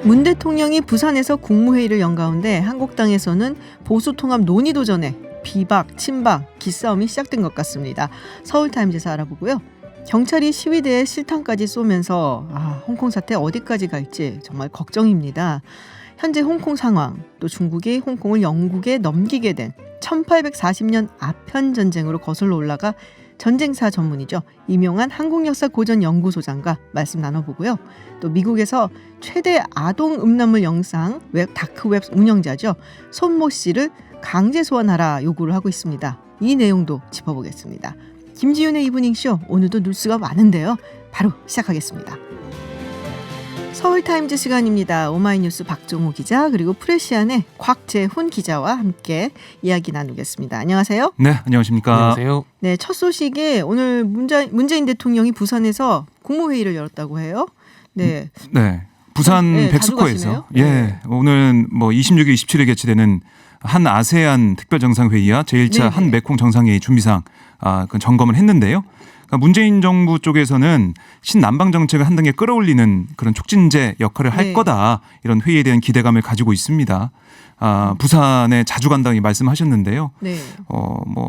문 대통령이 부산에서 국무회의를 연 가운데 한국당에서는 보수통합 논의 도전에 비박, 친박, 기싸움이 시작된 것 같습니다. 서울타임즈에서 알아보고요. 경찰이 시위대에 실탄까지 쏘면서 홍콩 사태 어디까지 갈지 정말 걱정입니다. 현재 홍콩 상황, 또 중국이 홍콩을 영국에 넘기게 된 1840년 아편 전쟁으로 거슬러 올라가 전쟁사 전문이죠. 이명한 한국역사고전연구소장과 말씀 나눠보고요. 또 미국에서 최대 아동 음란물 영상 다크웹 운영자죠. 손모 씨를 강제 소환하라 요구를 하고 있습니다. 이 내용도 짚어보겠습니다. 김지윤의 이브닝쇼, 오늘도 뉴스가 많은데요. 바로 시작하겠습니다. 서울타임즈 시간입니다. 오마이뉴스 박종호 기자 그리고 프레시안의 곽재훈 기자와 함께 이야기 나누겠습니다. 안녕하세요. 네, 안녕하십니까. 안녕하세요. 네, 첫 소식에 오늘 문재인 대통령이 부산에서 국무회의를 열었다고 해요. 네. 네. 부산 네, 백스코에서 네. 오늘 26일, 27일 개최되는 한 아세안 특별정상회의와 제1차 한 메콩 정상회의 준비사항 그 점검을 했는데요. 그러니까 문재인 정부 쪽에서는 신남방 정책을 한 단계 끌어올리는 그런 촉진제 역할을 할 거다. 이런 회의에 대한 기대감을 가지고 있습니다. 부산에 자주 간다고 말씀하셨는데요. 네.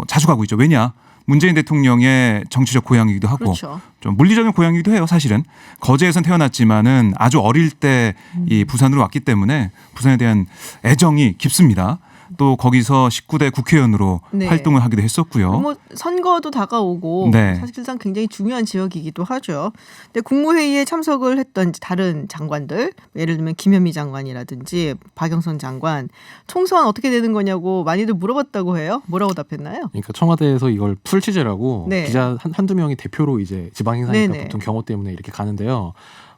자주 가고 있죠. 왜냐? 문재인 대통령의 정치적 고향이기도 하고 그렇죠. 좀 물리적인 고향이기도 해요. 사실은 거제에선 태어났지만은 아주 어릴 때 이 부산으로 왔기 때문에 부산에 대한 애정이 깊습니다. 또 거기서 19대 국회의원으로 활동을 하기도 했었고요. 선거도 다가오고 사실상 굉장히 중요한 지역이기도 하죠. 근데 국무회의에 참석을 했던 다른 장관들, 예를 들면 김현미 장관이라든지 박영선 장관, 총선 어떻게 되는 거냐고 많이들 물어봤다고 해요. 뭐라고 답했나요? 그러니까 청와대에서 이걸 풀 취재라고 기자 한두 명이 대표로 이제 지방 행사니까 보통 경호 때문에 이렇게 가는데요.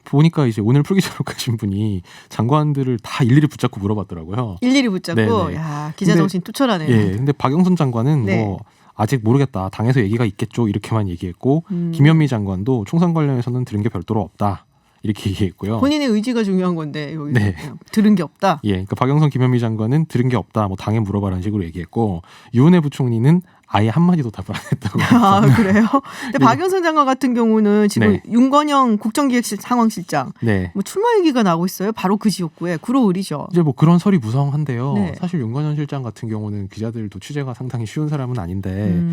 보니까 이제 오늘 풀기자로 가신 분이 장관들을 다 일일이 붙잡고 물어봤더라고요. 일일이 붙잡고? 야, 기자 정신 투철하네요. 근데 박영선 장관은 아직 모르겠다. 당에서 얘기가 있겠죠. 이렇게만 얘기했고 김현미 장관도 총선 관련해서는 들은 게 별도로 없다. 이렇게 얘기했고요. 본인의 의지가 중요한 건데 여기 들은 게 없다. 그러니까 박영선, 김현미 장관은 들은 게 없다. 당에 물어봐라는 식으로 얘기했고 유은혜 부총리는 아예 한마디도 답을 안 했다고. 그래요? 근데 박영선 장관 같은 경우는 지금 윤건영 국정기획실 상황실장 출마 얘기가 나오고 있어요. 바로 그 지역구에 구로을이죠. 이제 그런 설이 무성한데요. 사실 윤건영 실장 같은 경우는 기자들도 취재가 상당히 쉬운 사람은 아닌데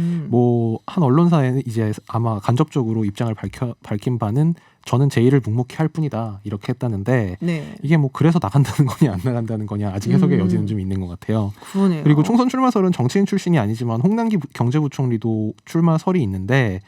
한 언론사에는 이제 아마 간접적으로 입장을 밝힌 바는 저는 제1을 묵묵히 할 뿐이다 이렇게 했다는데 이게 그래서 나간다는 거냐 안 나간다는 거냐 아직 해석의 여지는 좀 있는 것 같아요. 그러네요. 그리고 총선 출마설은 정치인 출신이 아니지만 홍남기 경제부총리도 출마설이 있는데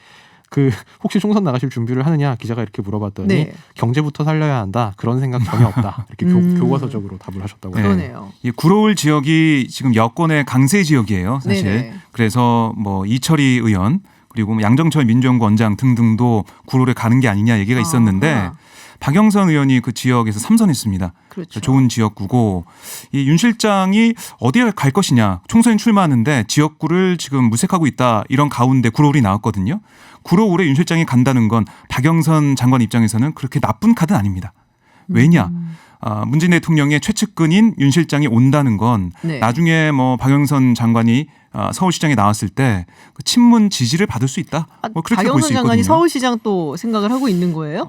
혹시 총선 나가실 준비를 하느냐 기자가 이렇게 물어봤더니 경제부터 살려야 한다 그런 생각 전혀 없다 이렇게 교과서적으로 답을 하셨다고 해요. 그러네요. 이 구로을 지역이 지금 여권의 강세 지역이에요. 사실. 그래서 이철희 의원 그리고 양정철 민주연구 원장 등등도 구로를 가는 게 아니냐 얘기가 있었는데 박영선 의원이 그 지역에서 삼선했습니다. 그렇죠. 좋은 지역구고 이 윤 실장이 어디에 갈 것이냐 총선에 출마하는데 지역구를 지금 물색하고 있다 이런 가운데 구로울이 나왔거든요. 구로울에 윤 실장이 간다는 건 박영선 장관 입장에서는 그렇게 나쁜 카드는 아닙니다. 왜냐? 문재인 대통령의 최측근인 윤 실장이 온다는 건 나중에 박영선 장관이 서울시장에 나왔을 때 친문 지지를 받을 수 있다. 그렇게 볼 수 있거든요. 박영선 장관이 서울시장 또 생각을 하고 있는 거예요?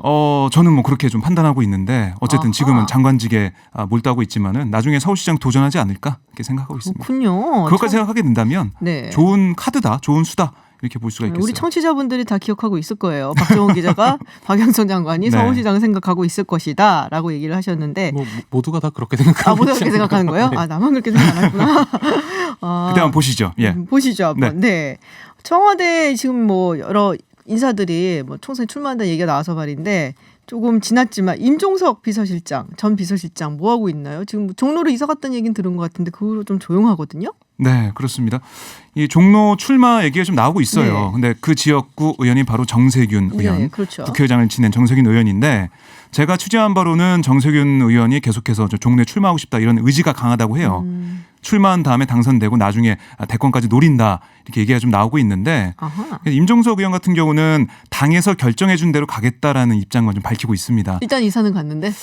저는 그렇게 좀 판단하고 있는데 어쨌든 지금은 장관직에 몰두하고 있지만은 나중에 서울시장 도전하지 않을까 이렇게 생각하고 있습니다. 그렇군요. 그것까지 생각하게 된다면 좋은 카드다, 좋은 수다. 이렇게 볼 수가 있겠어요. 우리 청취자분들이 다 기억하고 있을 거예요. 박정호 기자가 박영선 장관이 서울시장을 생각하고 있을 것이다 라고 얘기를 하셨는데 모두가 다 그렇게 생각하고 모두가 그렇게 생각하는 거예요? 나만 그렇게 생각 안 했구나. 그때 한번 보시죠. 보시죠 한번. 청와대 지금 여러 인사들이 총선에 출마한다는 얘기가 나와서 말인데 조금 지났지만 임종석 비서실장, 전 비서실장 뭐 하고 있나요? 지금 종로로 이사 갔다는 얘기는 들은 것 같은데 그 후로 좀 조용하거든요. 네, 그렇습니다. 이 종로 출마 얘기가 좀 나오고 있어요. 근데 그 지역구 의원이 바로 정세균 의원, 그렇죠. 국회의장을 지낸 정세균 의원인데 제가 취재한 바로는 정세균 의원이 계속해서 종로에 출마하고 싶다 이런 의지가 강하다고 해요. 출마한 다음에 당선되고 나중에 대권까지 노린다 이렇게 얘기가 좀 나오고 있는데 임종석 의원 같은 경우는 당에서 결정해 준 대로 가겠다라는 입장을 좀 밝히고 있습니다. 일단 이사는 갔는데?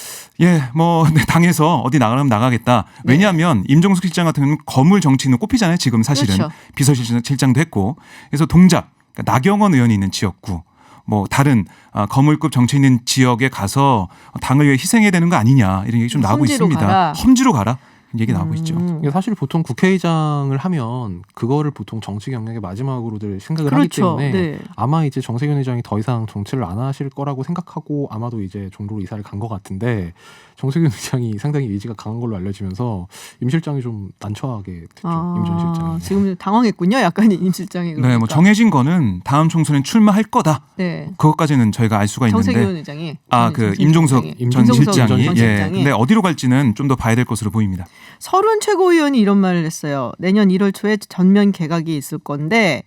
당에서 어디 나가면 나가겠다. 왜냐하면 임종석 실장 같은 경우는 거물 정치인으로 꼽히잖아요. 지금 사실은. 비서실장도 했고. 그래서 동작, 그러니까 나경원 의원이 있는 지역구 뭐 다른 거물급 정치 있는 지역에 가서 당을 위해 희생해야 되는 거 아니냐 이런 얘기 좀 나오고 험지로 있습니다. 가라. 험지로 가라. 얘기 나오고 있죠. 이게 사실 보통 국회의장을 하면 그거를 보통 정치 경력의 마지막으로들 생각을 그렇죠. 하기 때문에 네. 아마 이제 정세균 의장이 더 이상 정치를 안 하실 거라고 생각하고 아마도 이제 종로로 이사를 간 것 같은데 정세균 의장이 상당히 의지가 강한 걸로 알려지면서 임 실장이 좀 난처하게 됐죠. 임 전 실장이. 지금 당황했군요. 약간 임 실장이. 네, 뭐 정해진 거는 다음 총선엔 출마할 거다. 네. 그것까지는 저희가 알 수가 있는데. 정세균 의장이. 그 임종석 전 실장이. 예. 근데 어디로 갈지는 좀 더 봐야 될 것으로 보입니다. 서른 최고위원이 이런 말을 했어요. 내년 1월 초에 전면 개각이 있을 건데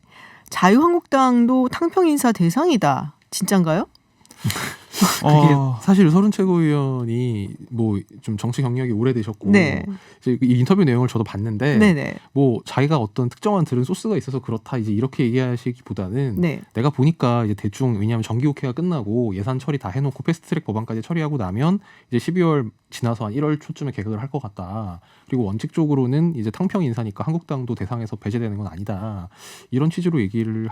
자유한국당도 탕평 인사 대상이다. 진짠가요? 그게 사실 서른 최고위원이 뭐 좀 정치 경력이 오래되셨고 네. 이제 이 인터뷰 내용을 저도 봤는데 네네. 뭐 자기가 어떤 특정한 들은 소스가 있어서 그렇다 이제 이렇게 얘기하시기보다는 네. 내가 보니까 이제 대충 왜냐하면 정기국회가 끝나고 예산 처리 다 해놓고 패스트트랙 법안까지 처리하고 나면 이제 12월 지나서 한 1월 초쯤에 개각을 할 것 같다. 그리고 원칙적으로는 이제 탕평 인사니까 한국당도 대상에서 배제되는 건 아니다. 이런 취지로 얘기를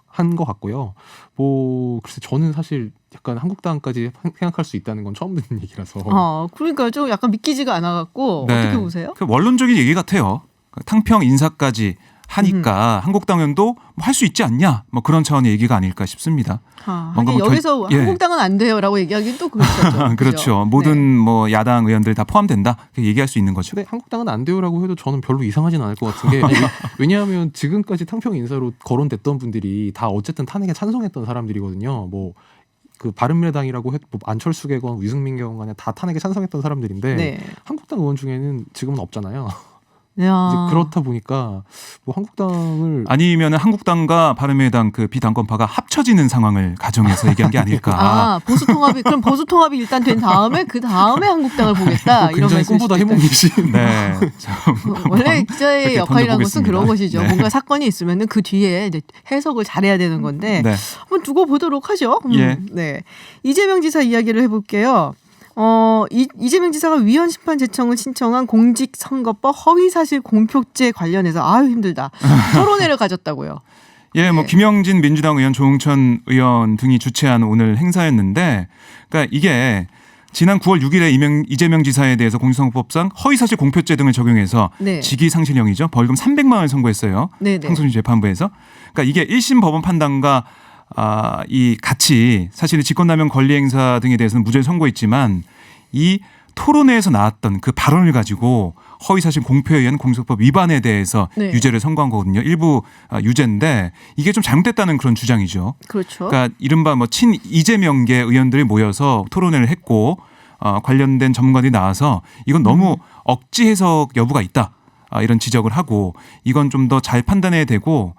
한 것 같고요. 뭐 글쎄 저는 사실 약간 한국당까지 생각할 수 있다는 건 처음 듣는 얘기라서. 그러니까 좀 약간 믿기지가 않아갖고 네. 어떻게 보세요? 그 원론적인 얘기 같아요. 탕평 인사까지 하니까 한국당도 뭐 할 수 있지 않냐, 뭐 그런 차원의 얘기가 아닐까 싶습니다. 뭔가 뭐 여기서 한국당은 안 돼요라고 얘기하기는 또 그렇죠. 그렇죠. 모든 네. 뭐 야당 의원들 다 포함된다. 그렇게 얘기할 수 있는 거죠. 근데 한국당은 안 돼요라고 해도 저는 별로 이상하진 않을 것 같은 게 왜냐하면 지금까지 탕평 인사로 거론됐던 분들이 다 어쨌든 탄핵에 찬성했던 사람들이거든요. 뭐 그 바른미래당이라고 해도 뭐 안철수계건 유승민 계건 간에 다 탄핵에 찬성했던 사람들인데 네. 한국당 의원 중에는 지금은 없잖아요. 야. 이제 그렇다 보니까 뭐 한국당을 아니면 한국당과 바른미래당 그 비당권파가 합쳐지는 상황을 가정해서 얘기한 게 아닐까. 그럼 보수 통합이 일단 된 다음에 그 다음에 한국당을 보겠다. 이런 굉장히 꿈보다 해몽이신. 네. 원래 기자의 역할이라는 것은 그런 것이죠. 네. 뭔가 사건이 있으면은 그 뒤에 이제 해석을 잘해야 되는 건데 네. 한번 두고 보도록 하죠. 예. 네. 이재명 지사 이야기를 해볼게요. 이재명 지사가 위헌 심판 제청을 신청한 공직선거법 허위사실 공표죄 관련해서 힘들다. 토론회를 가졌다고요. 예, 뭐 네. 김영진 민주당 의원, 조홍천 의원 등이 주최한 오늘 행사였는데, 그러니까 이게 지난 9월 6일에 이재명 지사에 대해서 공직선거법상 허위사실 공표죄 등을 적용해서 네. 직위상실형이죠. 벌금 300만 원을 선고했어요. 네네. 상소심 재판부에서. 그러니까 이게 1심 법원 판단과 이 같이 사실 직권남용 권리행사 등에 대해서는 무죄를 선고했지만 이 토론회에서 나왔던 그 발언을 가지고 허위사실 공표에 의한 공직선거법 위반에 대해서 네. 유죄를 선고한 거거든요. 일부 유죄인데 이게 좀 잘못됐다는 그런 주장이죠. 그렇죠. 그러니까 이른바 뭐 친 이재명계 의원들이 모여서 토론회를 했고 관련된 전문가들이 나와서 이건 너무 억지 해석 여부가 있다. 이런 지적을 하고 이건 좀 더 잘 판단해야 되고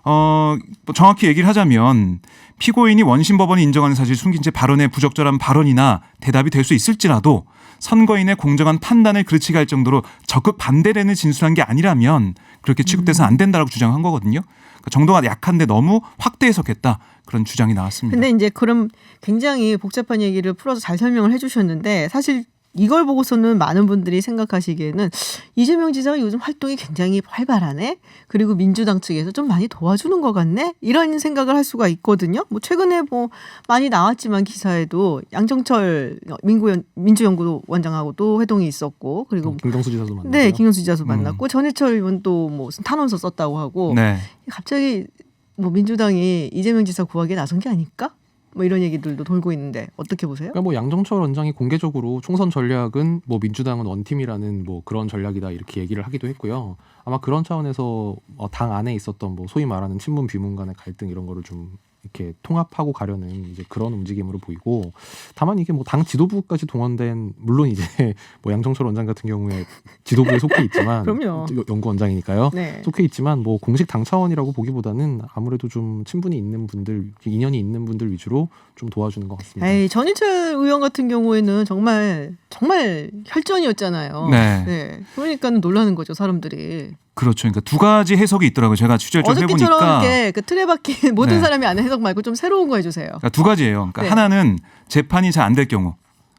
뭐 정확히 얘기를 하자면 피고인이 원심 법원이 인정하는 사실 숨긴 채 발언에 부적절한 발언이나 대답이 될 수 있을지라도 선거인의 공정한 판단을 그르치게 할 정도로 적극 반대되는 진술한 게 아니라면 그렇게 취급돼서는 안 된다라고 주장한 거거든요. 그러니까 정도가 약한데 너무 확대 해석했다. 그런 주장이 나왔습니다. 근데 이제 그럼 굉장히 복잡한 얘기를 풀어서 잘 설명을 해주셨는데 사실 이걸 보고서는 많은 분들이 생각하시기에는 이재명 지사가 요즘 활동이 굉장히 활발하네. 그리고 민주당 측에서 좀 많이 도와주는 것 같네. 이런 생각을 할 수가 있거든요. 뭐 최근에 뭐 많이 나왔지만 기사에도 양정철 민주연구소 원장하고도 회동이 있었고 그리고 김경수 지사도 만났고. 네, 김경수 지사도 만났고 전해철 의원 또 뭐 탄원서 썼다고 하고 네. 갑자기 뭐 민주당이 이재명 지사 구하기에 나선 게 아닐까? 뭐 이런 얘기들도 돌고 있는데 어떻게 보세요? 그러니까 뭐 양정철 원장이 공개적으로 총선 전략은 뭐 민주당은 원팀이라는 뭐 그런 전략이다 이렇게 얘기를 하기도 했고요. 아마 그런 차원에서 당 안에 있었던 뭐 소위 말하는 친문 비문 간의 갈등 이런 거를 좀 이렇게 통합하고 가려는 이제 그런 움직임으로 보이고 다만 이게 뭐 당 지도부까지 동원된 물론 이제 뭐 양정철 원장 같은 경우에 지도부에 속해 있지만 그럼요. 연구원장이니까요. 네. 속해 있지만 뭐 공식 당 차원이라고 보기보다는 아무래도 좀 친분이 있는 분들, 인연이 있는 분들 위주로 좀 도와주는 것 같습니다. 에이, 전희철 의원 같은 경우에는 정말 혈전이었잖아요. 네. 그러니까 놀라는 거죠, 사람들이. 그렇죠. 그러니까 두 가지 해석이 있더라고요. 제가 취재를 좀 어저께처럼 해보니까 이렇게 그 틀에 박힌 모든 네. 사람이 아는 해석 말고 좀 새로운 거 해주세요. 그러니까 두 가지예요. 그러니까 네. 하나는 재판이 잘 안 될 경우,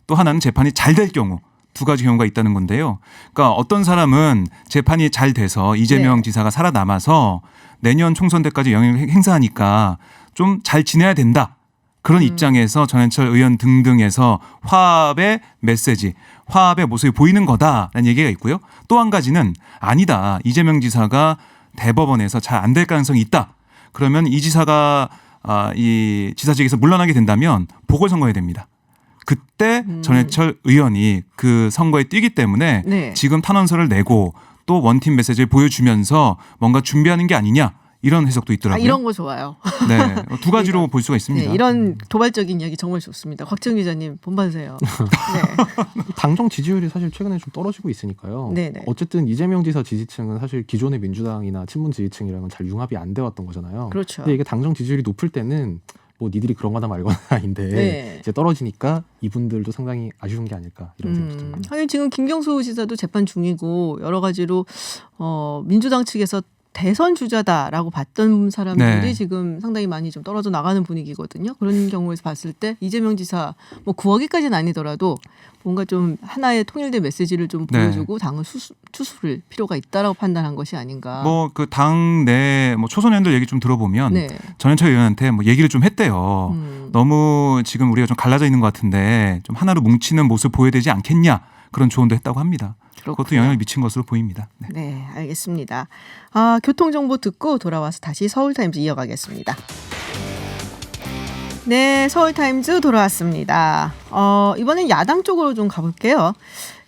또 하나는 재판이 잘 될 경우. 두 가지 경우가 있다는 건데요. 그러니까 어떤 사람은 재판이 잘 돼서 이재명 네. 지사가 살아남아서 내년 총선 때까지 영향을 행사하니까 좀 잘 지내야 된다. 그런 입장에서 전해철 의원 등등에서 화합의 메시지, 화합의 모습이 보이는 거다라는 얘기가 있고요. 또 한 가지는 아니다. 이재명 지사가 대법원에서 잘 안 될 가능성이 있다. 그러면 이 지사가 이 지사직에서 물러나게 된다면 보궐선거해야 됩니다. 그때 전해철 의원이 그 선거에 뛰기 때문에 네. 지금 탄원서를 내고 또 원팀 메시지를 보여주면서 뭔가 준비하는 게 아니냐 이런 해석도 있더라고요. 이런 거 좋아요. 네, 두 가지로 볼 수가 있습니다. 네, 이런 도발적인 이야기 정말 좋습니다. 곽정 기자님 본받으세요. 네. 당정 지지율이 사실 최근에 좀 떨어지고 있으니까요. 네네. 어쨌든 이재명 지사 지지층은 사실 기존의 민주당이나 친문 지지층이랑은 잘 융합이 안 돼 왔던 거잖아요. 그렇죠. 근데 이게 당정 지지율이 높을 때는 뭐 니들이 그런 거나 말거나 아닌데 네. 이제 떨어지니까 이분들도 상당히 아쉬운 게 아닐까 이런 생각이 듭니다. 하긴 지금 김경수 지사도 재판 중이고 여러 가지로 민주당 측에서 대선 주자다라고 봤던 사람들이 네. 지금 상당히 많이 좀 떨어져 나가는 분위기거든요. 그런 경우에서 봤을 때 이재명 지사 뭐 구하기까지는 아니더라도 뭔가 좀 하나의 통일된 메시지를 좀 보여주고 당을 추스를 필요가 있다라고 판단한 것이 아닌가. 뭐 그 당 내 뭐 초선의원들 얘기 좀 들어보면 네. 전해철 의원한테 뭐 얘기를 좀 했대요. 너무 지금 우리가 좀 갈라져 있는 것 같은데 좀 하나로 뭉치는 모습 보여야 되지 않겠냐 그런 조언도 했다고 합니다. 그것도 그렇군요. 영향을 미친 것으로 보입니다. 네. 네, 알겠습니다. 교통정보 듣고 돌아와서 다시 서울타임즈 이어가겠습니다. 네, 서울타임즈 돌아왔습니다. 이번엔 야당 쪽으로 좀 가볼게요.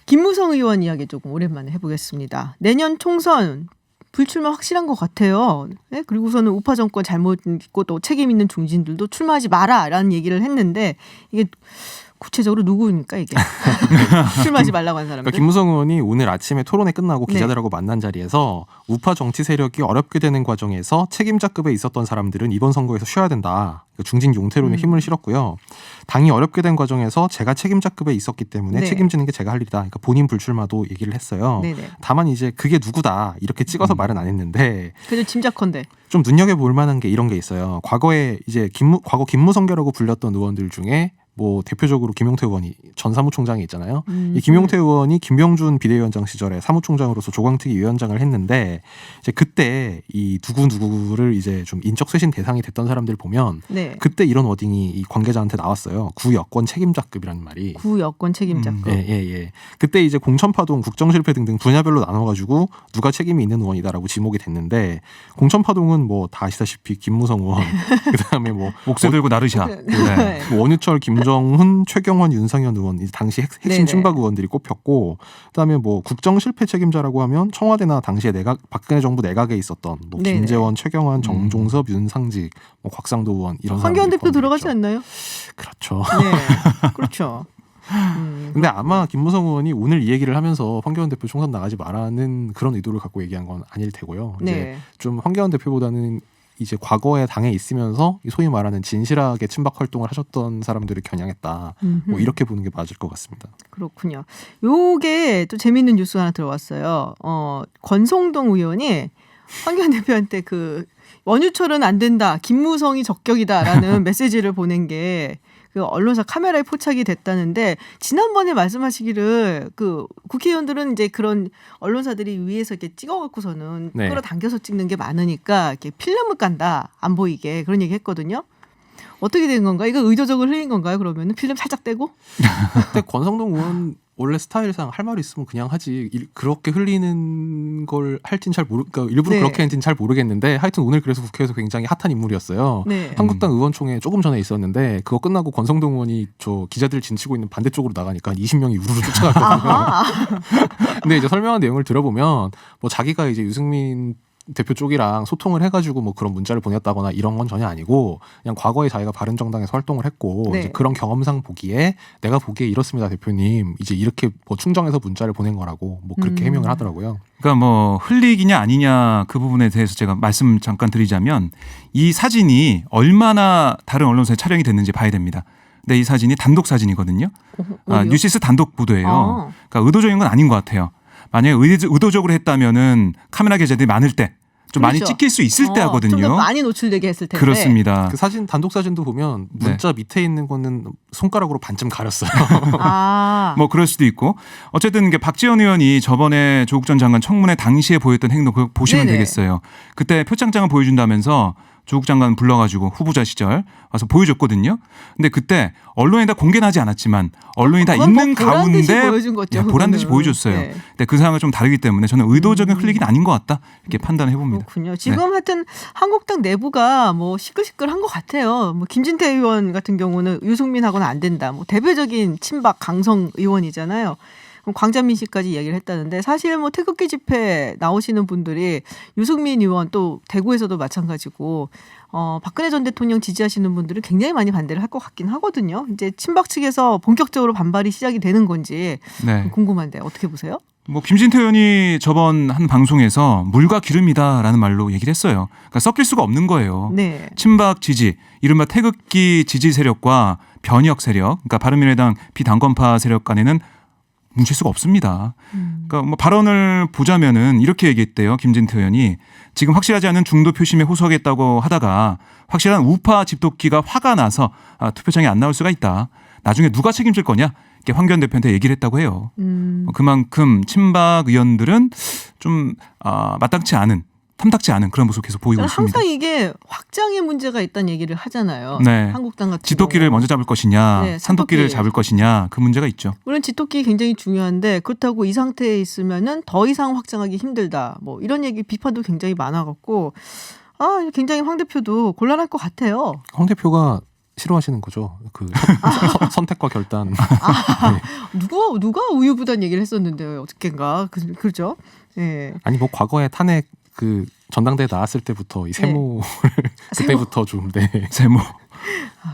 김무성 의원 이야기 조금 오랜만에 해보겠습니다. 내년 총선 불출마 확실한 것 같아요. 네? 그리고서는 우파 정권 잘못 있고 또 책임 있는 중진들도 출마하지 마라라는 얘기를 했는데 이게 구체적으로 누구입니까 이게? 출마하지 말라고 한 사람들. 그러니까 김무성 의원이 오늘 아침에 토론회 끝나고 네. 기자들하고 만난 자리에서 우파 정치 세력이 어렵게 되는 과정에서 책임자급에 있었던 사람들은 이번 선거에서 쉬어야 된다. 그러니까 중진 용태론에 힘을 실었고요. 당이 어렵게 된 과정에서 제가 책임자급에 있었기 때문에 네. 책임지는 게 제가 할 일이다. 그러니까 본인 불출마도 얘기를 했어요. 네네. 다만 이제 그게 누구다 이렇게 찍어서 말은 안 했는데 그래도 짐작컨대. 좀 눈여겨볼 만한 게 이런 게 있어요. 과거에 이제 과거 김무성계라고 불렸던 의원들 중에 뭐 대표적으로 김용태 의원이 전 사무총장이 있잖아요. 이 김용태 의원이 김병준 비대위원장 시절에 사무총장으로서 조광특위 위원장을 했는데 이제 그때 이 누구를 이제 좀 인적 쇄신 대상이 됐던 사람들 보면 네. 그때 이런 워딩이 이 관계자한테 나왔어요. 구여권 책임자급이라는 말이. 구여권 책임자급. 예. 그때 이제 공천파동, 국정실패 등등 분야별로 나눠가지고 누가 책임이 있는 의원이다라고 지목이 됐는데 공천파동은 뭐 다 아시다시피 김무성 의원, 그다음에 뭐 목세 들고 나르샤. 네. 뭐 원유철, 김정훈, 최경환, 윤상현 의원 이 당시 핵심 네네. 친박 의원들이 꼽혔고, 그다음에 뭐 국정 실패 책임자라고 하면 청와대나 당시에 박근혜 정부 내각에 있었던 뭐 네네. 김재원, 최경환, 정종섭, 윤상직, 뭐 곽상도 의원 이런 황교안 사람들이 대표 들어가지 포함되어 않나요? 있죠. 그렇죠. 네, 그렇죠. 근데 아마 김무성 의원이 오늘 이 얘기를 하면서 황교안 대표 총선 나가지 말라는 그런 의도를 갖고 얘기한 건 아닐 테고요. 이제 네. 좀 황교안 대표보다는 이제 과거에 당에 있으면서 소위 말하는 진실하게 친박 활동을 하셨던 사람들을 겨냥했다. 뭐 이렇게 보는 게 맞을 것 같습니다. 그렇군요. 요게 또 재밌는 뉴스 하나 들어왔어요. 권성동 의원이 황교안 대표한테 그 원유철은 안 된다, 김무성이 적격이다라는 메시지를 보낸 게 그 언론사 카메라에 포착이 됐다는데, 지난번에 말씀하시기를 그 국회의원들은 이제 그런 언론사들이 위에서 이렇게 찍어갖고서는 네. 끌어당겨서 찍는 게 많으니까 이렇게 필름을 깐다, 안 보이게, 그런 얘기 했거든요. 어떻게 된 건가? 이거 의도적으로 흘린 건가요? 그러면 필름 살짝 떼고? 근데 권성동 의원 원래 스타일상 할 말이 있으면 그냥 하지 그렇게 흘리는 걸 할진 잘 그러니까 일부러 네. 그렇게 했는지는 잘 모르겠는데 하여튼 오늘 그래서 국회에서 굉장히 핫한 인물이었어요. 네. 한국당 의원총회 조금 전에 있었는데 그거 끝나고 권성동 의원이 저 기자들 진치고 있는 반대쪽으로 나가니까 20명이 우르르 쫓아갔거든요. 아하. 근데 이제 설명한 내용을 들어보면 뭐 자기가 이제 유승민 대표 쪽이랑 소통을 해가지고 뭐 그런 문자를 보냈다거나 이런 건 전혀 아니고 그냥 과거에 자기가 바른정당에서 활동을 했고 네. 이제 그런 경험상 보기에 내가 보기에 이렇습니다 대표님 이제 이렇게 뭐 충정해서 문자를 보낸 거라고 뭐 그렇게 해명을 하더라고요. 그러니까 뭐 흘리기냐 아니냐 그 부분에 대해서 제가 말씀 잠깐 드리자면 이 사진이 얼마나 다른 언론사에 촬영이 됐는지 봐야 됩니다. 근데 이 사진이 단독 사진이거든요. 뉴시스 단독 보도예요. 그러니까 의도적인 건 아닌 것 같아요. 만약에 의도적으로 했다면은 카메라 기자들이 많을 때 좀 많이 그렇죠. 찍힐 수 있을 때 하거든요. 좀 더 많이 노출되게 했을 텐데. 그렇습니다. 그 사진 단독 사진도 보면 문자 밑에 있는 거는 손가락으로 반쯤 가렸어요. 뭐 그럴 수도 있고 어쨌든 이게 박지원 의원이 저번에 조국 전 장관 청문회 당시에 보였던 행동 그거 보시면 네네. 되겠어요. 그때 표창장을 보여준다면서 조국 장관 불러가지고 후보자 시절 와서 보여줬거든요. 근데 그때 언론에 다 공개는 하지 않았지만 언론이 다 있는 가운데 보란 듯이 보여줬어요. 네. 근데 그 상황은 좀 다르기 때문에 저는 의도적인 흘리기는 아닌 것 같다 이렇게 판단을 해봅니다. 그렇군요. 지금 하여튼 한국당 내부가 뭐 시끌시끌한 것 같아요. 뭐 김진태 의원 같은 경우는 유승민하고는 안 된다. 뭐 대표적인 친박 강성 의원이잖아요. 광자민 씨까지 얘기를 했다는데 사실 뭐 태극기 집회 나오시는 분들이 유승민 의원 또 대구에서도 마찬가지고 박근혜 전 대통령 지지하시는 분들은 굉장히 많이 반대를 할 것 같긴 하거든요. 이제 친박 측에서 본격적으로 반발이 시작이 되는 건지 네. 궁금한데 어떻게 보세요? 뭐 김진태 의원이 저번 한 방송에서 물과 기름이다라는 말로 얘기를 했어요. 그러니까 섞일 수가 없는 거예요. 네. 친박 지지, 이른바 태극기 지지 세력과 변혁 세력, 그러니까 바른미래당 비당권파 세력 간에는 뭉칠 수가 없습니다. 그러니까 뭐 발언을 보자면은 이렇게 얘기했대요. 김진태 의원이 지금 확실하지 않은 중도 표심에 호소하겠다고 하다가 확실한 우파 집도끼가 화가 나서 투표장에 안 나올 수가 있다. 나중에 누가 책임질 거냐? 이렇게 황교안 대표한테 얘기를 했다고 해요. 그만큼 친박 의원들은 좀 마땅치 않은, 탐탁지 않은 그런 모습을 계속 보이고 있습니다. 항상 이게 확장의 문제가 있다는 얘기를 하잖아요. 네. 한국당 같은 지도끼를 먼저 잡을 것이냐, 네, 산토끼를 잡을 것이냐 그 문제가 있죠. 물론 지도끼 굉장히 중요한데 그렇다고 이 상태에 있으면은 더 이상 확장하기 힘들다. 뭐 이런 얘기 비판도 굉장히 많아갖고 굉장히 황 대표도 곤란할 것 같아요. 황 대표가 싫어하시는 거죠. 그 선택과 결단. 네. 누가 우유부단 얘기를 했었는데요. 어떻게인가 그렇죠. 네. 아니 뭐 과거에 탄핵 그 전당대회 나왔을 때부터 이 세모를 그때부터 좀 세모.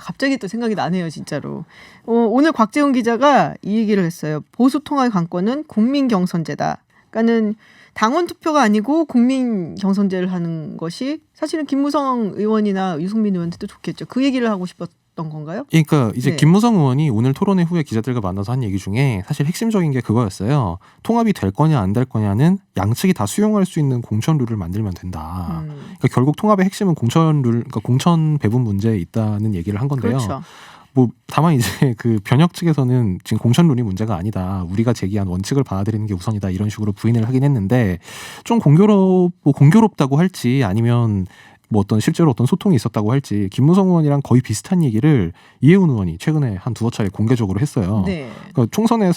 갑자기 또 생각이 나네요, 진짜로. 오늘 곽재훈 기자가 이 얘기를 했어요. 보수 통합의 관건은 국민 경선제다. 그러니까는 당원 투표가 아니고 국민 경선제를 하는 것이 사실은 김무성 의원이나 유승민 의원한테도 좋겠죠. 그 얘기를 하고 싶었던 건가요? 그러니까 이제 네. 김무성 의원이 오늘 토론회 후에 기자들과 만나서 한 얘기 중에 사실 핵심적인 게 그거였어요. 통합이 될 거냐 안 될 거냐는 양측이 다 수용할 수 있는 공천 룰을 만들면 된다. 그러니까 결국 통합의 핵심은 공천 룰, 그러니까 공천 배분 문제에 있다는 얘기를 한 건데요. 그렇죠. 뭐 다만 이제 그 변혁 측에서는 지금 공천 룰이 문제가 아니다. 우리가 제기한 원칙을 받아들이는 게 우선이다. 이런 식으로 부인을 하긴 했는데 좀 공교롭다고 할지 아니면 뭐 실제로 어떤 소통이 있었다고 할지 김무성 의원이랑 거의 비슷한 얘기를 이해운 의원이 최근에 한 두어 차례 공개적으로 했어요. 네. 그러니까 총선은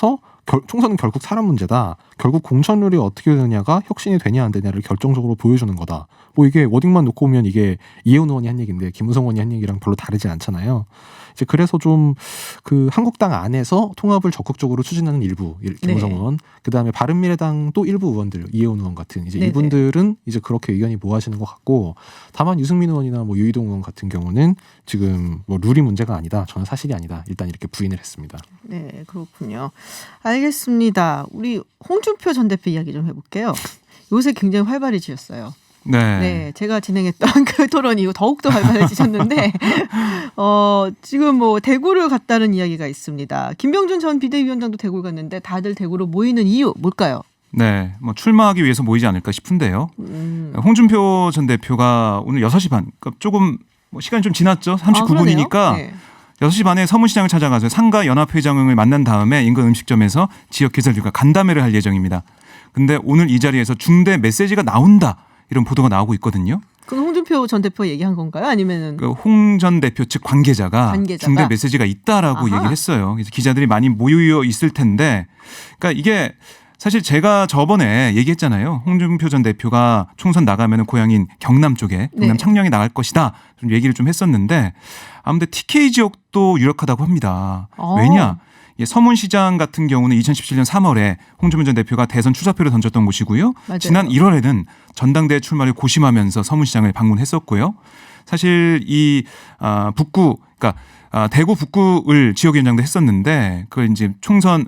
결국 사람 문제다. 결국 공천룰이 어떻게 되느냐가 혁신이 되냐 안 되냐를 결정적으로 보여주는 거다. 뭐 이게 워딩만 놓고 보면 이게 이해운 의원이 한 얘기인데 김무성 의원이 한 얘기랑 별로 다르지 않잖아요. 이제 그래서 좀 그 한국당 안에서 통합을 적극적으로 추진하는 일부 김무성 네. 의원, 그 다음에 바른미래당 또 일부 의원들 이해운 의원 같은 이제 네네. 이분들은 이제 그렇게 의견이 모아지는 것 같고, 다만 유승민 의원이나 뭐 유이동 의원 같은 경우는 지금 뭐 룰이 문제가 아니다, 저는 사실이 아니다, 일단 이렇게 부인을 했습니다. 네, 그렇군요. 알겠습니다. 우리 홍준표 전 대표 이야기 좀 해볼게요. 요새 굉장히 활발해지셨어요. 네. 네, 제가 진행했던 그 토론 이후 더욱더 활발해지셨는데 지금 뭐 대구를 갔다는 이야기가 있습니다. 김병준 전 비대위원장도 대구를 갔는데 다들 대구로 모이는 이유 뭘까요? 네, 뭐 출마하기 위해서 모이지 않을까 싶은데요. 홍준표 전 대표가 오늘 6시 반, 그러니까 조금 뭐 시간이 좀 지났죠. 39분이니까 네. 6시 반에 서문시장을 찾아가서 상가 연합회장을 만난 다음에 인근 음식점에서 지역 개설들과 간담회를 할 예정입니다. 근데 오늘 이 자리에서 중대 메시지가 나온다, 이런 보도가 나오고 있거든요. 그건 홍준표 전 대표 얘기한 건가요? 아니면은 홍 전 대표 측 관계자가 중대 메시지가 있다라고 얘기를 했어요. 그래서 기자들이 많이 모여 있을 텐데, 그러니까 이게 사실 제가 저번에 얘기했잖아요. 홍준표 전 대표가 총선 나가면 고향인 경남 쪽에, 경남 창녕에 나갈 것이다, 좀 얘기를 좀 했었는데, 아무튼 TK 지역도 유력하다고 합니다. 왜냐? 서문시장 같은 경우는 2017년 3월에 홍준표 전 대표가 대선 출사표를 던졌던 곳이고요. 맞아요. 지난 1월에는 전당대회 출마를 고심하면서 서문시장을 방문했었고요. 사실 이 북구, 그러니까 대구 북구을 지역위원장도 했었는데 그걸 이제 총선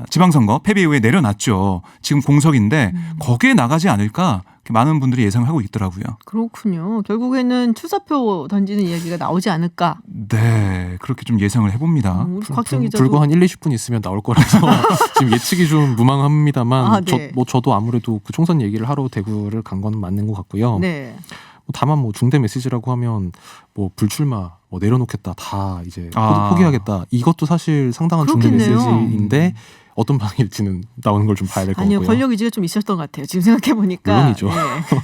지방선거 패배 이후에 내려놨죠. 지금 공석인데 거기에 나가지 않을까 많은 분들이 예상을 하고 있더라고요. 그렇군요. 결국에는 출사표 던지는 이야기가 나오지 않을까. 네, 그렇게 좀 예상을 해봅니다. 불과 한 1, 20분 있으면 나올 거라서 지금 예측이 좀 무망합니다만 네. 저도 아무래도 그 총선 얘기를 하러 대구를 간 건 맞는 것 같고요. 네. 다만 뭐 중대 메시지라고 하면 뭐 불출마, 뭐 내려놓겠다, 다 이제 포기하겠다, 이것도 사실 상당한 그렇겠네요. 중대 메시지인데 어떤 방일지는 나오는 걸 좀 봐야 될 것 아니요, 같고요. 권력 의지가 좀 있었던 것 같아요. 지금 생각해 보니까. 물론이죠. 네.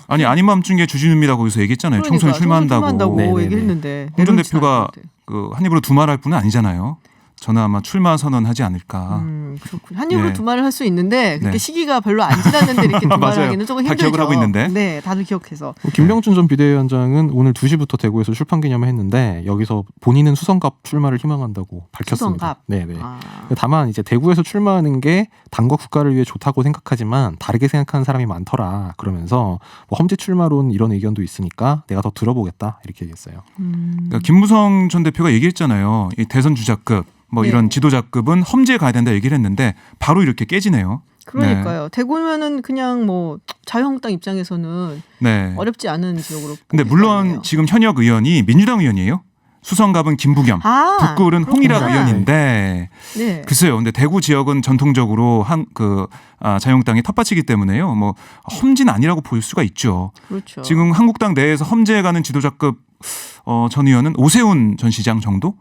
아니 아닌 밤중에 주진우입니다 거기서 얘기했잖아요. 총선에 출마한다고. 네네네. 얘기했는데 홍 전 대표가 그 한 입으로 두말할 분은 아니잖아요. 저는 아마 출마 선언하지 않을까. 그렇군요. 한 입으로 네. 두말을 할 수 있는데 그렇게 네. 시기가 별로 안 지났는데 이렇게 두말하기는 조금 다 힘들죠. 기억을 하고 있는데. 네, 다들 기억해서. 김병준 전 비대위원장은 오늘 2시부터 대구에서 출판 기념을 했는데 여기서 본인은 수성갑 출마를 희망한다고 밝혔습니다. 수성갑. 네네. 아. 다만 이제 대구에서 출마하는 게 당과 국가를 위해 좋다고 생각하지만 다르게 생각하는 사람이 많더라. 그러면서 뭐 험지 출마론 이런 의견도 있으니까 내가 더 들어보겠다 이렇게 얘기했어요. 그러니까 김무성 전 대표가 얘기했잖아요. 이 대선 주자급 뭐 네. 이런 지도자급은 험지에 가야 된다 얘기를 했는데 바로 이렇게 깨지네요. 그러니까요. 대구면은 그냥 뭐 자유한국당 입장에서는 네. 어렵지 않은 지역으로. 근데 꼽힐 물론 거예요. 지금 현역 의원이 민주당 의원이에요. 수성갑은 김부겸, 북구은 홍일학 그렇구나. 의원인데 네. 글쎄요. 근데 대구 지역은 전통적으로 자유한국당이 텃밭이기 때문에요. 뭐 험지는 아니라고 볼 수가 있죠. 그렇죠. 지금 한국당 내에서 험지에 가는 지도자급 전 의원은 오세훈 전 시장 정도?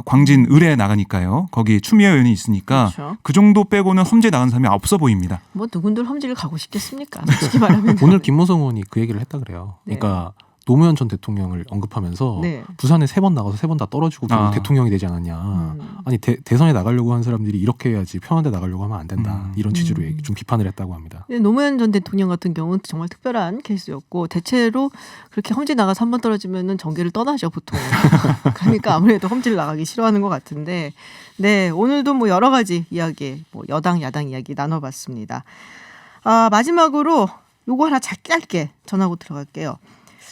광진 을에 나가니까요. 거기 추미애 의원이 있으니까 그렇죠. 그 정도 빼고는 험지에 나가는 사람이 없어 보입니다. 뭐 누군들 험지를 가고 싶겠습니까? 솔직히 말하면. 오늘 김무성 의원이 그 얘기를 했다 그래요. 네. 그러니까 노무현 전 대통령을 언급하면서 네. 부산에 3번 나가서 3번 다 떨어지고 결국 대통령이 되지 않았냐. 아니 대선에 나가려고 한 사람들이 이렇게 해야지 편한 데 나가려고 하면 안 된다. 이런 취지로 좀 비판을 했다고 합니다. 근데 노무현 전 대통령 같은 경우는 정말 특별한 케이스였고 대체로 그렇게 험지 나가서 한 번 떨어지면은 정계를 떠나죠 보통. 그러니까 아무래도 험지를 나가기 싫어하는 것 같은데 네 오늘도 뭐 여러 가지 이야기 뭐 여당 야당 이야기 나눠봤습니다. 마지막으로 요거 하나 짧게 전하고 들어갈게요.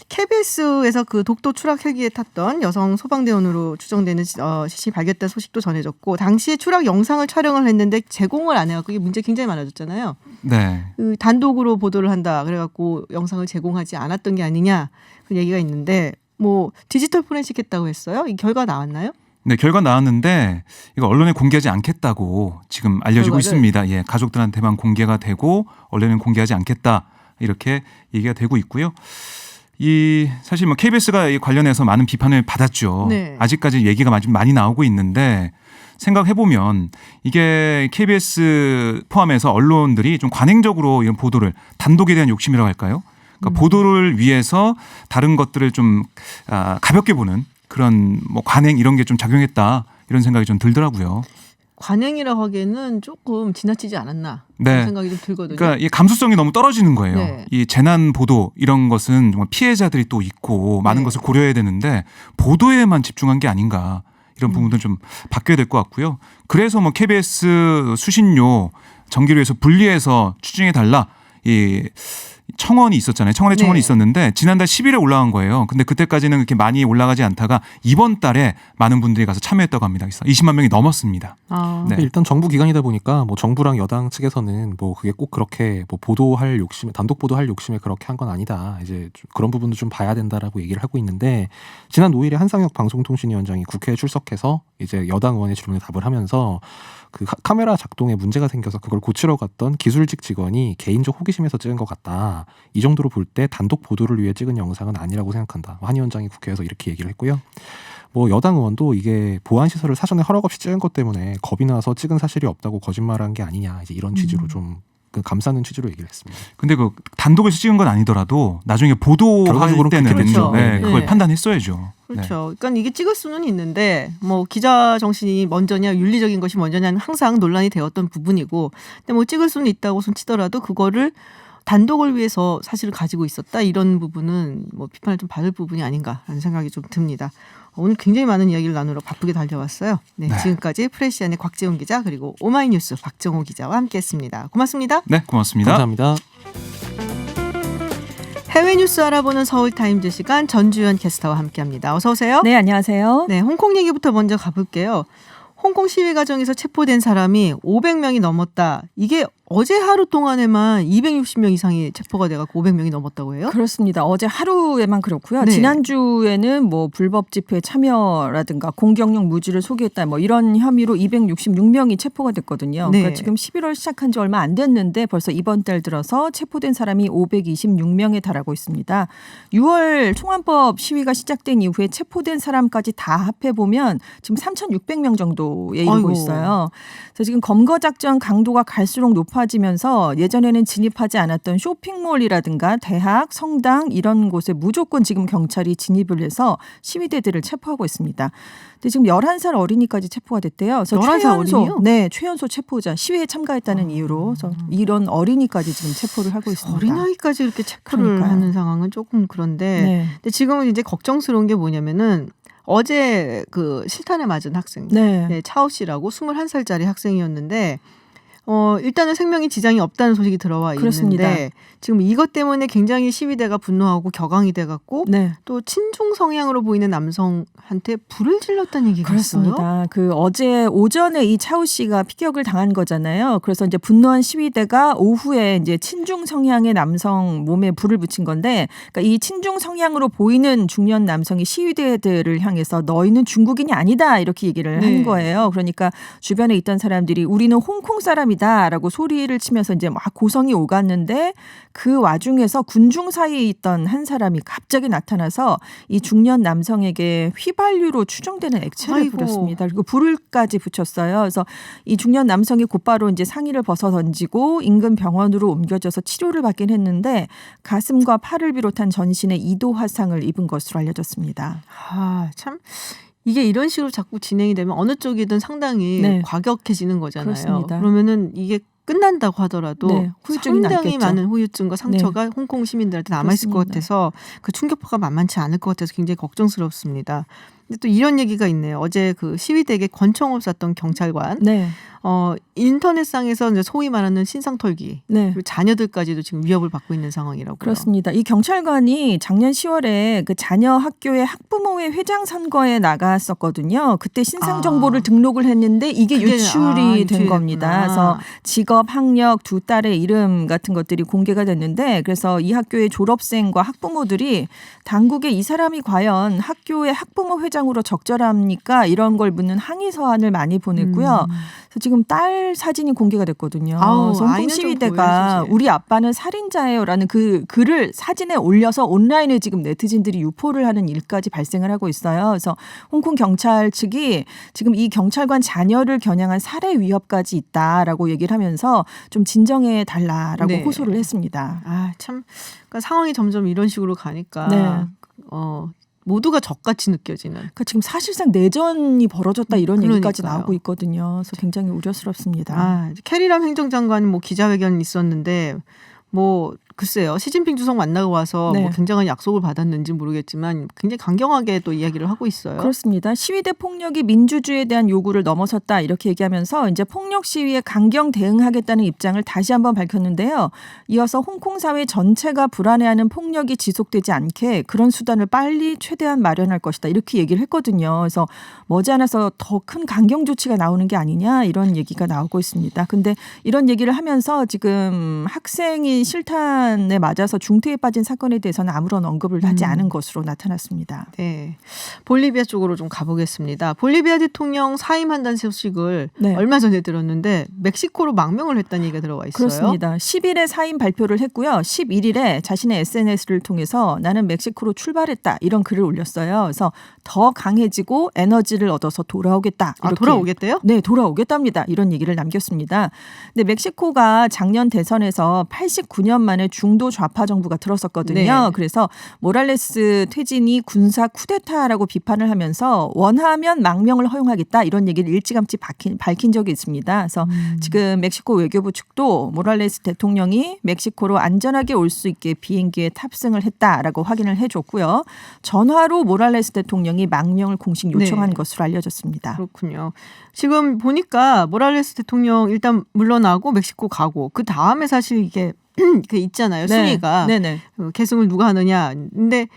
KBS에서 그 독도 추락 헬기에 탔던 여성 소방대원으로 추정되는 시신이 발견된 소식도 전해졌고 당시에 추락 영상을 촬영을 했는데 제공을 안 해갖고 이게 문제 굉장히 많아졌잖아요. 네. 그 단독으로 보도를 한다 그래갖고 영상을 제공하지 않았던 게 아니냐 그 얘기가 있는데 뭐 디지털 포렌식 했다고 했어요. 이 결과 나왔나요? 네, 결과 나왔는데 이거 언론에 공개하지 않겠다고 지금 알려지고 결과를? 있습니다. 예, 가족들한테만 공개가 되고 언론에는 공개하지 않겠다 이렇게 얘기가 되고 있고요. 사실 뭐 KBS가 이 관련해서 많은 비판을 받았죠. 네. 아직까지 얘기가 많이 나오고 있는데 생각해 보면 이게 KBS 포함해서 언론들이 좀 관행적으로 이런 보도를 단독에 대한 욕심이라고 할까요? 그러니까 보도를 위해서 다른 것들을 좀 가볍게 보는 그런 뭐 관행 이런 게 좀 작용했다 이런 생각이 좀 들더라고요. 관행이라고 하기에는 조금 지나치지 않았나 네. 그런 생각이 좀 들거든요. 그러니까 이 감수성이 너무 떨어지는 거예요. 네. 이 재난 보도 이런 것은 정말 피해자들이 또 있고 많은 네. 것을 고려해야 되는데 보도에만 집중한 게 아닌가 이런 부분도 좀 바뀌어야 될 것 같고요. 그래서 뭐 KBS 수신료 전기료에서 분리해서 추징해 달라 이 청원이 있었잖아요. 청원에 청원이 네. 있었는데 지난달 10일에 올라간 거예요. 근데 그때까지는 그렇게 많이 올라가지 않다가 이번 달에 많은 분들이 가서 참여했다고 합니다. 그래서 20만 명이 넘었습니다. 네. 일단 정부 기관이다 보니까 뭐 정부랑 여당 측에서는 뭐 그게 꼭 그렇게 뭐 보도할 욕심에 단독 보도할 욕심에 그렇게 한 건 아니다. 이제 좀 그런 부분도 좀 봐야 된다라고 얘기를 하고 있는데 지난 5일에 한상혁 방송통신위원장이 국회에 출석해서 이제 여당 의원의 질문에 답을 하면서 그 카메라 작동에 문제가 생겨서 그걸 고치러 갔던 기술직 직원이 개인적 호기심에서 찍은 것 같다. 이 정도로 볼 때 단독 보도를 위해 찍은 영상은 아니라고 생각한다. 한 위원장이 국회에서 이렇게 얘기를 했고요. 뭐 여당 의원도 이게 보안 시설을 사전에 허락 없이 찍은 것 때문에 겁이 나서 찍은 사실이 없다고 거짓말한 게 아니냐. 이제 이런 취지로 좀 감싸는 취지로 얘기를 했습니다. 근데 그 단독에서 찍은 건 아니더라도 나중에 보도할 결과적으로 때는 그렇죠. 네, 그걸 네. 판단했어야죠. 그렇죠. 네. 그러니까 이게 찍을 수는 있는데 뭐 기자 정신이 먼저냐 윤리적인 것이 먼저냐는 항상 논란이 되었던 부분이고 근데 뭐 찍을 수는 있다고 손 치더라도 그거를 단독을 위해서 사실을 가지고 있었다 이런 부분은 뭐 비판을 좀 받을 부분이 아닌가라는 생각이 좀 듭니다. 오늘 굉장히 많은 이야기를 나누러 바쁘게 달려왔어요. 네, 네. 지금까지 프레시안의 곽재훈 기자 그리고 오마이뉴스 박정호 기자와 함께했습니다. 고맙습니다. 네, 고맙습니다. 감사합니다. 해외 뉴스 알아보는 서울타임즈 시간 전주현 캐스터와 함께합니다. 어서 오세요. 네, 안녕하세요. 네, 홍콩 얘기부터 먼저 가볼게요. 홍콩 시위 과정에서 체포된 사람이 500명이 넘었다. 이게 어제 하루 동안에만 260명 이상이 체포가 돼갖고 500명이 넘었다고 해요? 그렇습니다. 어제 하루에만 그렇고요. 네. 지난주에는 뭐 불법 집회 참여라든가 공격용 무지를 소개했다 뭐 이런 혐의로 266명이 체포가 됐거든요. 네. 그러니까 지금 11월 시작한 지 얼마 안 됐는데 벌써 이번 달 들어서 체포된 사람이 526명에 달하고 있습니다. 6월 총안법 시위가 시작된 이후에 체포된 사람까지 다 합해보면 지금 3,600명 정도 정도에 이르고 아이고. 있어요. 그래서 지금 검거 작전 강도가 갈수록 높아지면서 예전에는 진입하지 않았던 쇼핑몰이라든가 대학, 성당 이런 곳에 무조건 지금 경찰이 진입을 해서 시위대들을 체포하고 있습니다. 근데 지금 11살 어린이까지 체포가 됐대요. 그래서 11살 어린이요? 네, 최연소 체포자 시위에 참가했다는 이유로 그래서 이런 어린이까지 지금 체포를 하고 있습니다. 어린아이까지 이렇게 체포를 그러니까요. 하는 상황은 조금 그런데 네. 근데 지금은 이제 걱정스러운 게 뭐냐면은 어제 그 실탄에 맞은 학생 네. 차오 씨라고 21살짜리 학생이었는데 일단은 생명에 지장이 없다는 소식이 들어와 그렇습니다. 있는데 지금 이것 때문에 굉장히 시위대가 분노하고 격앙이 돼갖고 네. 또 친중 성향으로 보이는 남성한테 불을 질렀다는 얘기가 있어요. 그렇습니다. 그 어제 오전에 이 차우 씨가 피격을 당한 거잖아요. 그래서 이제 분노한 시위대가 오후에 이제 친중 성향의 남성 몸에 불을 붙인 건데, 그러니까 이 친중 성향으로 보이는 중년 남성이 시위대들을 향해서 너희는 중국인이 아니다 이렇게 얘기를 네. 한 거예요. 그러니까 주변에 있던 사람들이 우리는 홍콩 사람이다라고 소리를 치면서 이제 막 고성이 오갔는데 그 와중에서 군중 사이에 있던 한 사람이 갑자기 나타나서 이 중년 남성에게 휘발유로 추정되는 액체를 아이고. 뿌렸습니다. 그리고 불을까지 붙였어요. 그래서 이 중년 남성이 곧바로 이제 상의를 벗어 던지고 인근 병원으로 옮겨져서 치료를 받긴 했는데 가슴과 팔을 비롯한 전신에 2도 화상을 입은 것으로 알려졌습니다. 참 이게 이런 식으로 자꾸 진행이 되면 어느 쪽이든 상당히 네. 과격해지는 거잖아요. 그렇습니다. 그러면은 이게 끝난다고 하더라도 네, 후유증이 상당히 남겠죠. 많은 후유증과 상처가 홍콩 시민들한테 남아있을 것 그렇습니다. 같아서 그 충격파가 만만치 않을 것 같아서 굉장히 걱정스럽습니다. 근데 또 이런 얘기가 있네요. 어제 그 시위대에게 권총을 쐈던 경찰관 네. 인터넷상에서 이제 소위 말하는 신상털기 네. 그리고 자녀들까지도 지금 위협을 받고 있는 상황이라고요. 그렇습니다. 이 경찰관이 작년 10월에 그 자녀 학교의 학부모회 회장 선거에 나갔었거든요. 그때 신상 정보를 등록을 했는데 이게 그게, 유출이 된 유출이 겁니다. 됐구나. 그래서 직업, 학력, 두 딸의 이름 같은 것들이 공개가 됐는데 그래서 이 학교의 졸업생과 학부모들이 당국에 이 사람이 과연 학교의 학부모 회장으로 적절합니까? 이런 걸 묻는 항의 서한을 많이 보냈고요. 그래서 지금 딸 사진이 공개가 됐거든요. 아우, 그래서 홍콩 아이는 좀 시위대가 보여주지. 우리 아빠는 살인자예요라는 그 글을 사진에 올려서 온라인에 지금 네티즌들이 유포를 하는 일까지 발생을 하고 있어요. 그래서 홍콩 경찰 측이 지금 이 경찰관 자녀를 겨냥한 살해 위협까지 있다라고 얘기를 하면서 좀 진정해 달라라고 네. 호소를 했습니다. 참 그러니까 상황이 점점 이런 식으로 가니까 네. 모두가 적같이 느껴지는. 그러니까 지금 사실상 내전이 벌어졌다 이런 얘기까지 그러니까요. 나오고 있거든요. 그래서 굉장히 우려스럽습니다. 캐리람 행정장관 뭐 기자회견 있었는데 뭐 글쎄요. 시진핑 주석 만나고 와서 네. 뭐 굉장한 약속을 받았는지 모르겠지만 굉장히 강경하게 또 이야기를 하고 있어요. 그렇습니다. 시위대 폭력이 민주주의에 대한 요구를 넘어섰다 이렇게 얘기하면서 이제 폭력 시위에 강경 대응하겠다는 입장을 다시 한번 밝혔는데요. 이어서 홍콩 사회 전체가 불안해하는 폭력이 지속되지 않게 그런 수단을 빨리 최대한 마련할 것이다 이렇게 얘기를 했거든요. 그래서 머지않아서 더 큰 강경 조치가 나오는 게 아니냐 이런 얘기가 나오고 있습니다. 근데 이런 얘기를 하면서 지금 학생이 실탄에 맞아서 중태에 빠진 사건에 대해서는 아무런 언급을 하지 않은 것으로 나타났습니다. 네. 볼리비아 쪽으로 좀 가보겠습니다. 볼리비아 대통령 사임한다는 소식을 네. 얼마 전에 들었는데 멕시코로 망명을 했다는 얘기가 들어와 있어요. 그렇습니다. 10일에 사임 발표를 했고요. 11일에 자신의 SNS를 통해서 나는 멕시코로 출발했다 이런 글을 올렸어요. 그래서 더 강해지고 에너지를 얻어서 돌아오겠다. 이렇게. 돌아오겠대요? 네, 돌아오겠답니다. 이런 얘기를 남겼습니다. 근데 멕시코가 작년 대선에서 89년 만에 중도 좌파 정부가 들었었거든요. 네. 그래서 모랄레스 퇴진이 군사 쿠데타라고 비판을 하면서 원하면 망명을 허용하겠다 이런 얘기를 일찌감치 밝힌 적이 있습니다. 그래서 지금 멕시코 외교부 측도 모랄레스 대통령이 멕시코로 안전하게 올 수 있게 비행기에 탑승을 했다라고 확인을 해줬고요. 전화로 모랄레스 대통령이 망명을 공식 요청한 네. 것으로 알려졌습니다. 그렇군요. 지금 보니까 모랄레스 대통령 일단 물러나고 멕시코 가고 그 다음에 사실 이게 그 있잖아요. 순위가 네네. 계승을 누가 하느냐. 근데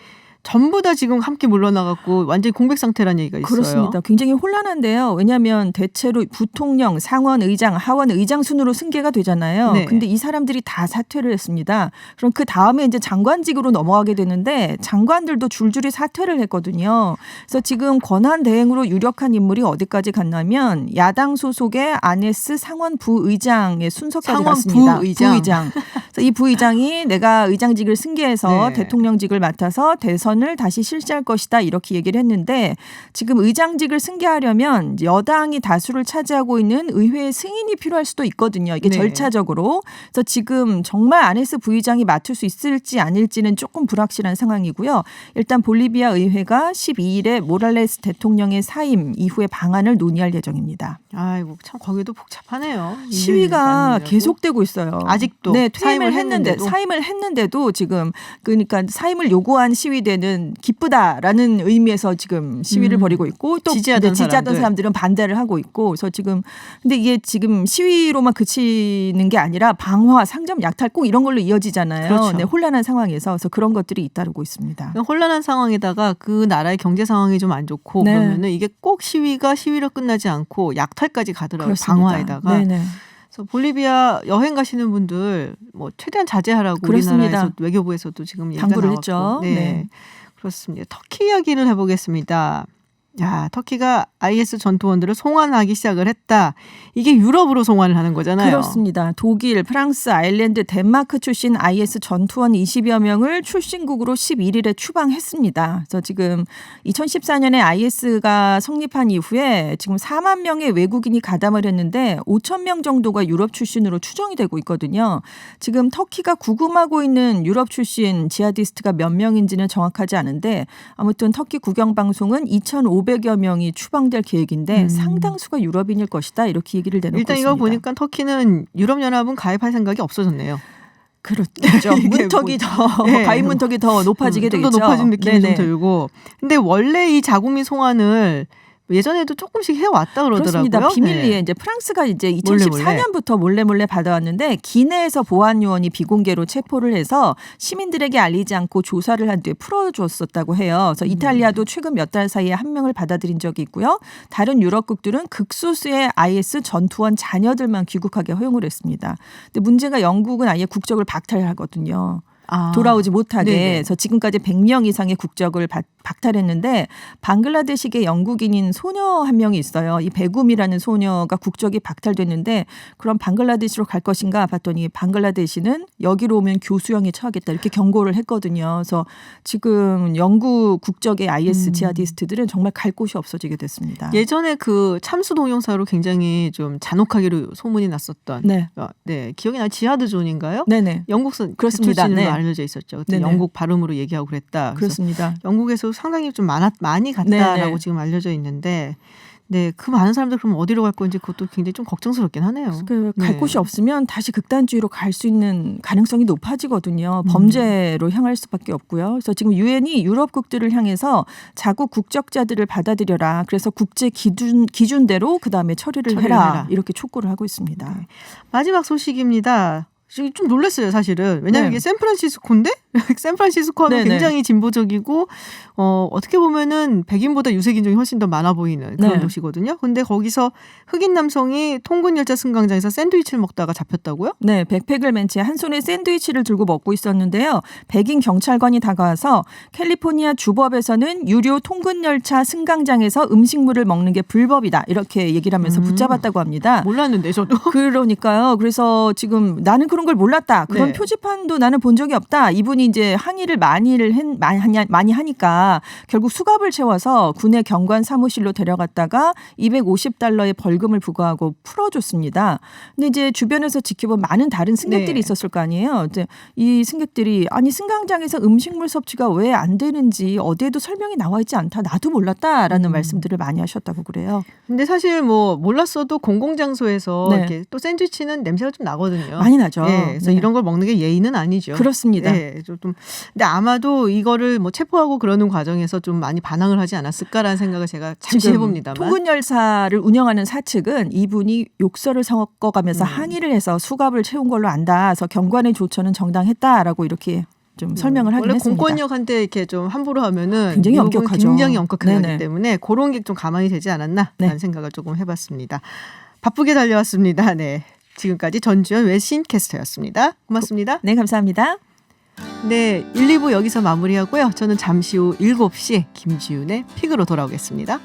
전부 다 지금 함께 물러나갖고 완전히 공백 상태라는 얘기가 있어요. 그렇습니다. 굉장히 혼란한데요. 왜냐하면 대체로 부통령, 상원의장, 하원의장 순으로 승계가 되잖아요. 네. 근데 이 사람들이 다 사퇴를 했습니다. 그럼 그 다음에 이제 장관직으로 넘어가게 되는데 장관들도 줄줄이 사퇴를 했거든요. 그래서 지금 권한 대행으로 유력한 인물이 어디까지 갔냐면 야당 소속의 아네스 상원 부의장의 순서까지 상원 갔습니다. 부의장. 그래서 이 부의장이 내가 의장직을 승계해서 네. 대통령직을 맡아서 대선을 다시 실시할 것이다 이렇게 얘기를 했는데 지금 의장직을 승계하려면 여당이 다수를 차지하고 있는 의회의 승인이 필요할 수도 있거든요. 이게 네. 절차적으로. 그래서 지금 정말 아네스 부의장이 맡을 수 있을지 아닐지는 조금 불확실한 상황이고요. 일단 볼리비아 의회가 12일에 모랄레스 대통령의 사임 이후의 방안을 논의할 예정입니다. 아이고 참 거기도 복잡하네요. 시위가 계속되고 있어요. 아직도 네, 사임을 했는데도 지금 그러니까 사임을 요구한 시위대는 기쁘다라는 의미에서 지금 시위를 벌이고 있고 또 지지하던 사람들은 반대를 하고 있고 그래서 지금 근데 이게 지금 시위로만 그치는 게 아니라 방화, 상점 약탈 꼭 이런 걸로 이어지잖아요. 그렇죠. 네, 혼란한 상황에서 그래서 그런 것들이 잇따르고 있습니다. 혼란한 상황에다가 그 나라의 경제 상황이 좀 안 좋고 네. 그러면은 이게 꼭 시위가 시위로 끝나지 않고 약탈까지 가더라고요. 그렇습니다. 방화에다가. 네네. 그래서 볼리비아 여행 가시는 분들 뭐 최대한 자제하라고 그렇습니다. 우리나라에서 외교부에서도 지금 얘기가 당부를 나왔고. 했죠. 네. 네. 그렇습니다. 터키 이야기를 해보겠습니다. 야, 터키가 IS 전투원들을 송환하기 시작을 했다. 이게 유럽으로 송환을 하는 거잖아요. 그렇습니다. 독일, 프랑스, 아일랜드, 덴마크 출신 IS 전투원 20여 명을 출신국으로 11일에 추방했습니다. 그래서 지금 2014년에 IS가 성립한 이후에 지금 4만 명의 외국인이 가담을 했는데 5천 명 정도가 유럽 출신으로 추정이 되고 있거든요. 지금 터키가 구금하고 있는 유럽 출신 지하디스트가 몇 명인지는 정확하지 않은데 아무튼 터키 국영방송은 2,500여 명이 추방될 계획인데 상당수가 유럽인일 것이다 이렇게 얘기를 내놓고 일단 있습니다. 이걸 보니까 터키는 유럽연합은 가입할 생각이 없어졌네요. 그렇죠. 문턱이 더 네. 가입 문턱이 더 높아지게 좀 되겠죠. 더 높아진 느낌이 네네. 좀 들고. 근데 원래 이 자국민 송환을 예전에도 조금씩 해왔다 그러더라고요. 그렇습니다. 비밀리에 네. 이제 프랑스가 이제 몰래 2014년부터 몰래 받아왔는데 기내에서 보안 요원이 비공개로 체포를 해서 시민들에게 알리지 않고 조사를 한 뒤에 풀어줬었다고 해요. 그래서 이탈리아도 최근 몇 달 사이에 한 명을 받아들인 적이 있고요. 다른 유럽국들은 극소수의 IS 전투원 자녀들만 귀국하게 허용을 했습니다. 근데 문제가 영국은 아예 국적을 박탈하거든요. 돌아오지 못하게. 네네. 그래서 지금까지 100명 이상의 국적을 박탈했는데 방글라데시계 영국인인 소녀 한 명이 있어요. 이 베굼이라는 소녀가 국적이 박탈됐는데 그럼 방글라데시로 갈 것인가 봤더니 방글라데시는 여기로 오면 교수형에 처하겠다 이렇게 경고를 했거든요. 그래서 지금 영국 국적의 IS 지하디스트들은 정말 갈 곳이 없어지게 됐습니다. 예전에 그 참수 동영사로 굉장히 좀 잔혹하기로 소문이 났었던 네. 기억이 나요. 지하드 존인가요? 네네. 영국선 그렇습니다. 출신으로 네. 알려져 있었죠. 그때 네네. 영국 발음으로 얘기하고 그랬다. 그래서 그렇습니다. 영국에서 상당히 좀 많이 갔다라고 네네. 지금 알려져 있는데, 네, 그 많은 사람들 그럼 어디로 갈 건지 그것도 굉장히 좀 걱정스럽긴 하네요. 갈 네. 곳이 없으면 다시 극단주의로 갈 수 있는 가능성이 높아지거든요. 범죄로 향할 수밖에 없고요. 그래서 지금 유엔이 유럽국들을 향해서 자국 국적자들을 받아들여라. 그래서 국제 기준대로 그 다음에 처리를 해라. 이렇게 촉구를 하고 있습니다. 네. 마지막 소식입니다. 좀 놀랐어요, 사실은. 왜냐하면 네. 이게 샌프란시스코인데 샌프란시스코는 네네. 굉장히 진보적이고 어떻게 보면은 백인보다 유색인종이 훨씬 더 많아 보이는 그런 네. 도시거든요. 근데 거기서 흑인 남성이 통근 열차 승강장에서 샌드위치를 먹다가 잡혔다고요? 네, 백팩을 맨 채 한 손에 샌드위치를 들고 먹고 있었는데요. 백인 경찰관이 다가와서 캘리포니아 주법에서는 유료 통근 열차 승강장에서 음식물을 먹는 게 불법이다. 이렇게 얘기를 하면서 붙잡았다고 합니다. 몰랐는데 저도. 그러니까요. 그래서 지금 나는 그런 걸 몰랐다. 그런 네. 표지판도 나는 본 적이 없다. 이분이 이제 항의를 많이 하니까 결국 수갑을 채워서 군의 경관 사무실로 데려갔다가 $250의 벌금을 부과하고 풀어줬습니다. 근데 이제 주변에서 지켜본 많은 다른 승객들이 네. 있었을 거 아니에요. 이제 이 승객들이 아니 승강장에서 음식물 섭취가 왜 안 되는지 어디에도 설명이 나와 있지 않다. 나도 몰랐다라는 말씀들을 많이 하셨다고 그래요. 근데 사실 뭐 몰랐어도 공공장소에서 네. 이렇게 또 샌드위치는 냄새가 좀 나거든요. 많이 나죠. 네, 그래서 네. 이런 걸 먹는 게 예의는 아니죠. 그렇습니다. 네, 좀 근데 아마도 이거를 뭐 체포하고 그러는 과정에서 좀 많이 반항을 하지 않았을까라는 생각을 제가 잠시 지금 해봅니다만. 통근 열차를 운영하는 사측은 이분이 욕설을 섞어가면서 항의를 해서 수갑을 채운 걸로 안다. 그래서 경관의 조처는 정당했다라고 이렇게 좀 설명을 하긴 원래 했습니다. 공권력한테 이렇게 좀 함부로 하면은 굉장히 미국은 엄격하죠. 굉장히 엄격하기 네네. 때문에 그런 게 좀 가만히 되지 않았나라는 네. 생각을 조금 해봤습니다. 바쁘게 달려왔습니다. 네, 지금까지 전주현 외신 캐스터였습니다. 고맙습니다. 네, 감사합니다. 네, 1, 2부 여기서 마무리하고요. 저는 잠시 후 7시에 김지윤의 픽으로 돌아오겠습니다.